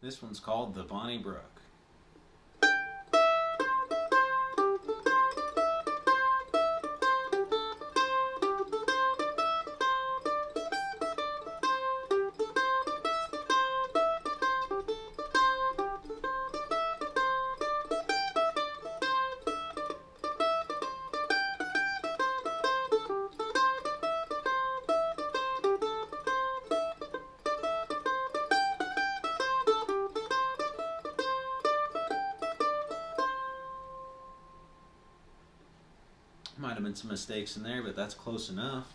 This one's called the Bonnie Brook. Might have been some mistakes in there, but that's close enough.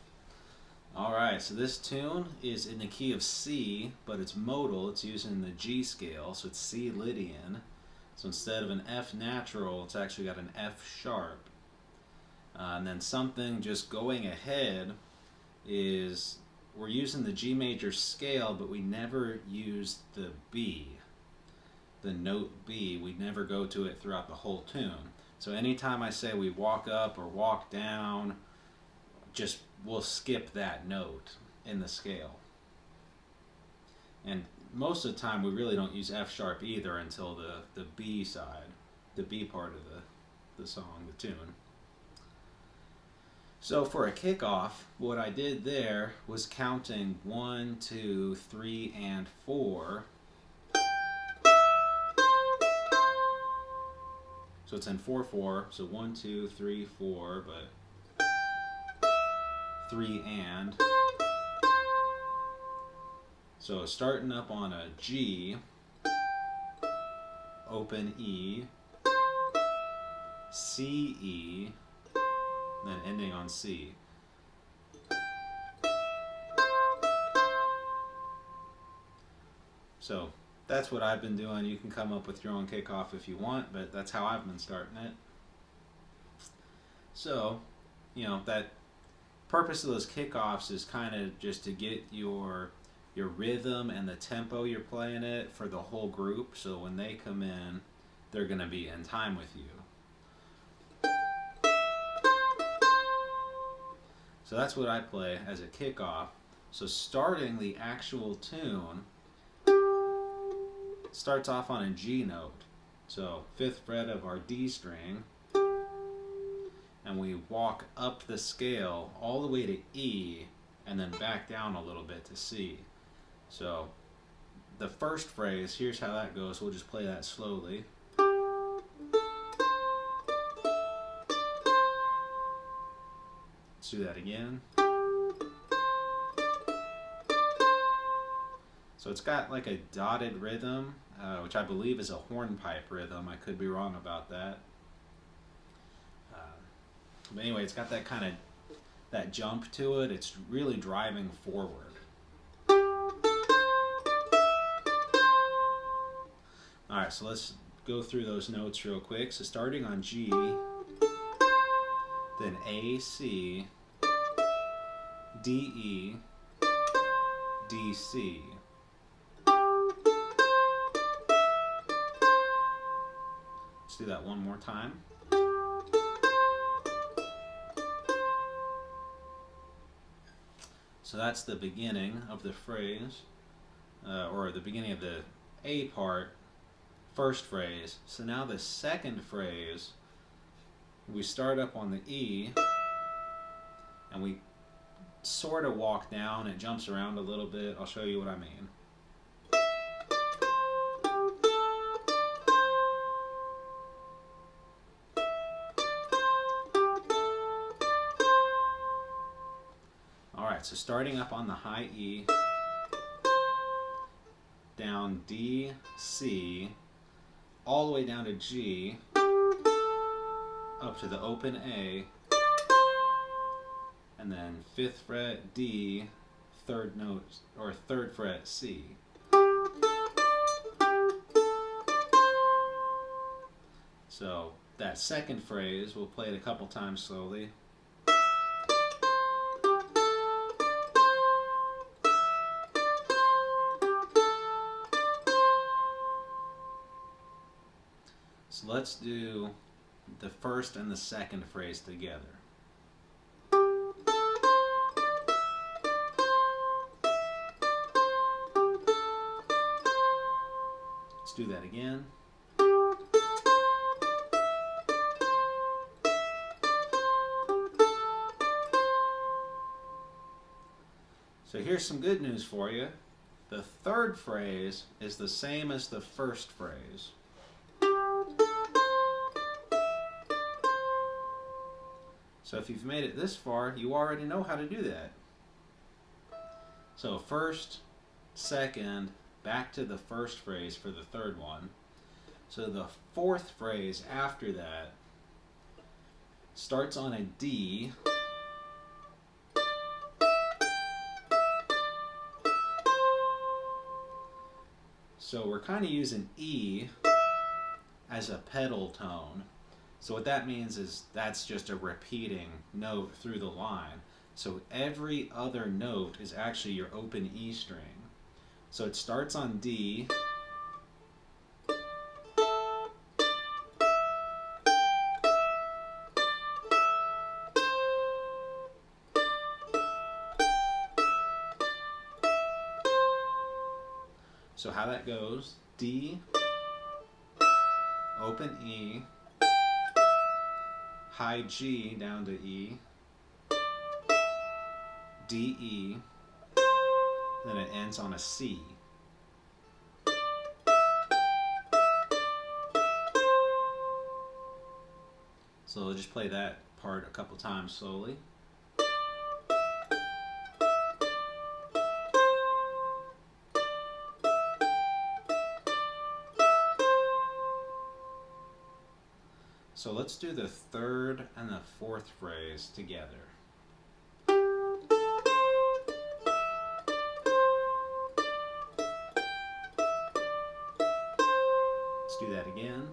Alright, so this tune is in the key of C, but it's modal. It's using the G scale, so it's C Lydian. So instead of an F natural, it's actually got an F sharp. And then something just going ahead is we're using the G major scale, but we never use the B. The note B, we never go to it throughout the whole tune. So anytime I say we walk up or walk down, we'll skip that note in the scale. And most of the time we really don't use F sharp either until the B side, the B part of the song, the tune. So for a kickoff, what I did there was counting 1, 2, 3, and 4. So it's in 4/4, so 1, 2, 3, 4, but 3 and. So starting up on a G, open E, C, E, then ending on C. So that's what I've been doing. You can come up with your own kickoff if you want, but that's how I've been starting it. So, that purpose of those kickoffs is kind of just to get your rhythm and the tempo you're playing it for the whole group, so when they come in, they're going to be in time with you. So that's what I play as a kickoff. So starting the actual tune starts off on a G note. So 5th fret of our D string, and we walk up the scale all the way to E and then back down a little bit to C. So the first phrase, here's how that goes. We'll just play that slowly. Let's do that again. So it's got like a dotted rhythm, which I believe is a hornpipe rhythm. I could be wrong about that. But anyway, it's got that kind of that jump to it. It's really driving forward. Alright, so let's go through those notes real quick. So starting on G, then A, C, D, E, D, C. Let's do that one more time. So that's the beginning of the phrase, or the beginning of the A part, first phrase. So now the second phrase, we start up on the E, and we sort of walk down. It jumps around a little bit. I'll show you what I mean. Alright, so starting up on the high E, down D, C, all the way down to G, up to the open A, and then 5th fret D, 3rd note, or 3rd fret C. So that second phrase, we'll play it a couple times slowly. So let's do the first and the second phrase together. Let's do that again. So here's some good news for you. The third phrase is the same as the first phrase. So if you've made it this far, you already know how to do that. So first, second, back to the first phrase for the third one. So the fourth phrase after that starts on a D. So we're kind of using E as a pedal tone. So what that means is that's just a repeating note through the line. So every other note is actually your open E string. So it starts on D. So how that goes, D, open E, high G down to E, D, E, then it ends on a C. So we'll just play that part a couple times slowly. So let's do the third and the fourth phrase together. Let's do that again.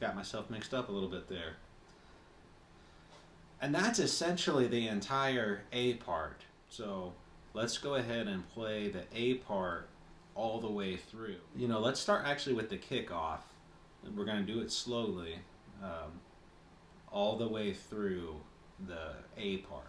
Got myself mixed up a little bit there. And that's essentially the entire A part. So let's go ahead and play the A part all the way through. Let's start actually with the kickoff. We're going to do it slowly, all the way through the A part.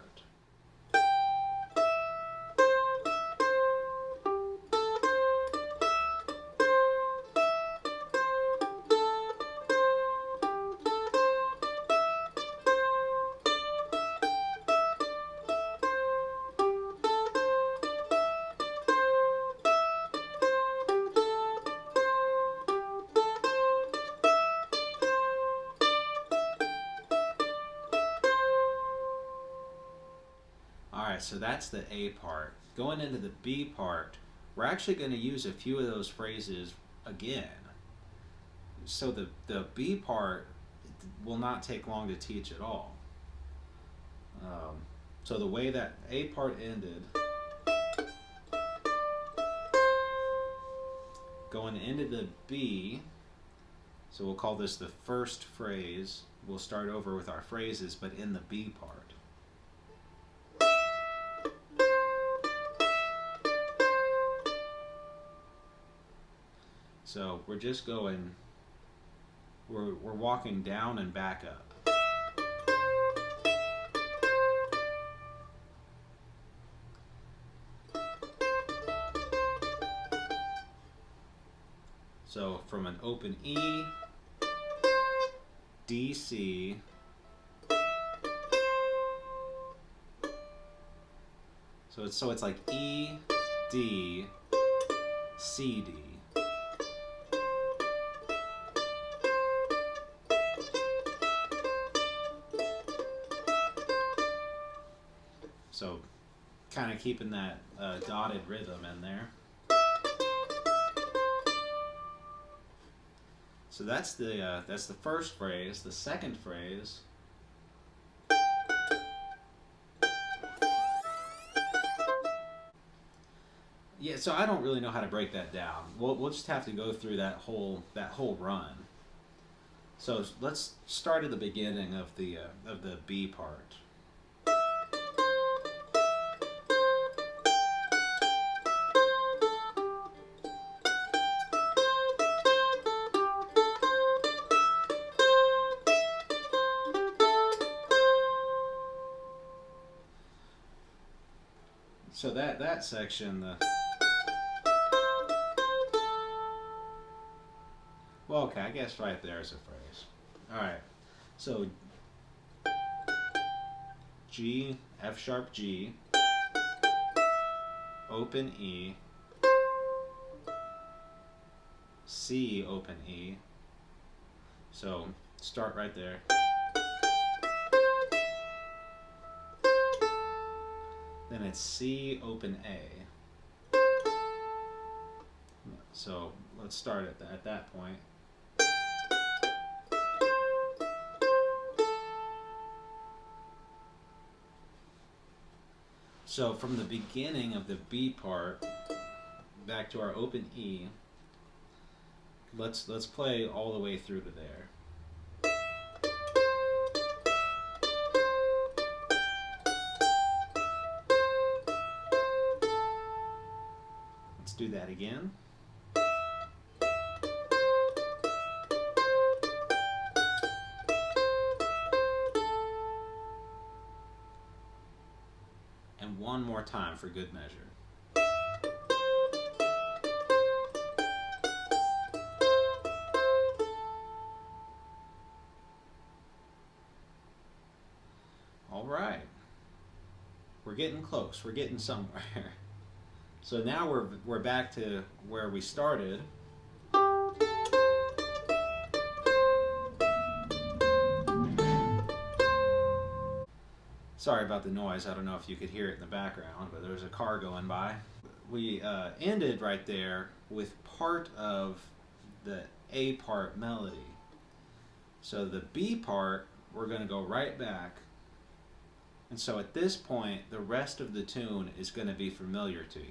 Alright, so that's the A part. Going into the B part, we're actually going to use a few of those phrases again. So the B part will not take long to teach at all. So the way that A part ended, going into the B, so we'll call this the first phrase. We'll start over with our phrases, but in the B part. So we're just going, we're walking down and back up. So from an open E, D, C, so it's like E, D, C, D. So kind of keeping that dotted rhythm in there. So that's the first phrase. The second phrase, yeah. So I don't really know how to break that down. We'll just have to go through that whole run. So let's start at the beginning of the B part. So that section, well, okay, I guess right there is a phrase. All right, so G, F sharp G, open E, C, open E. So start right there. Then it's C, open A. So let's start at that point. So from the beginning of the B part back to our open E, let's play all the way through to there. Let's do that again. And one more time for good measure. All right. We're getting close. We're getting somewhere. So now we're back to where we started. Sorry about the noise. I don't know if you could hear it in the background, but there's a car going by. We ended right there with part of the A part melody. So the B part, we're going to go right back. And so at this point, the rest of the tune is going to be familiar to you.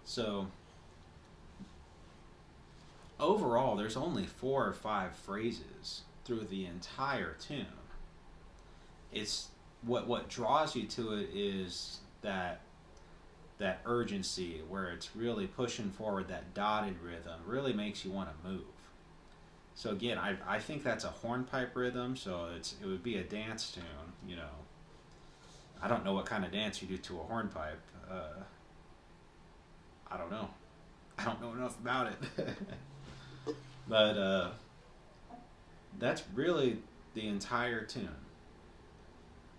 So overall, there's only 4 or 5 phrases through the entire tune. It's what draws you to it is that urgency where it's really pushing forward. That dotted rhythm really makes you want to move. So again, I think that's a hornpipe rhythm, so it would be a dance tune, you know. I don't know what kind of dance you do to a hornpipe. I don't know. I don't know enough about it. But that's really the entire tune.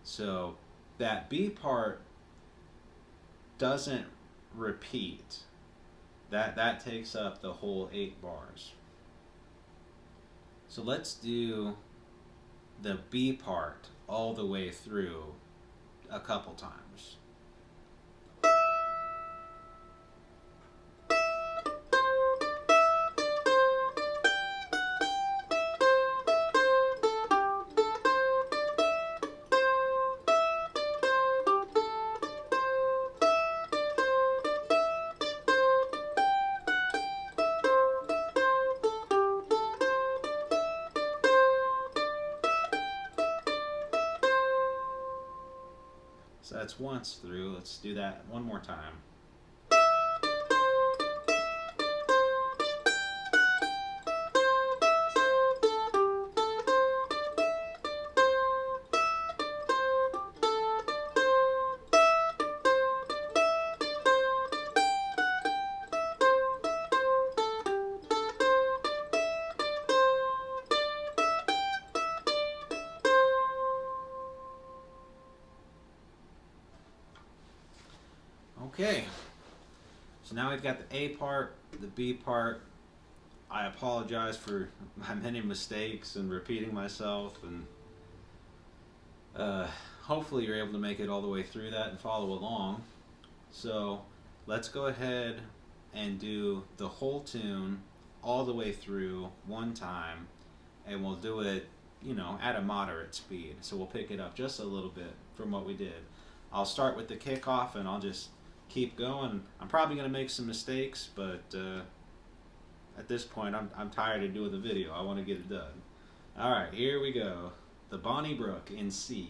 So that B part doesn't repeat. That takes up the whole 8 bars. So let's do the B part all the way through a couple times. So that's once through. Let's do that one more time. Okay, so now we've got the A part, the B part. I apologize for my many mistakes and repeating myself, and hopefully you're able to make it all the way through that and follow along. So let's go ahead and do the whole tune all the way through one time, and we'll do it, you know, at a moderate speed. So we'll pick it up just a little bit from what we did. I'll start with the kickoff and I'll just keep going. I'm probably going to make some mistakes, but at this point I'm tired of doing the video. I want to get it done. Alright, here we go. The Bonnie Brook in C.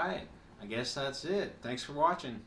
right. I guess that's it. Thanks for watching.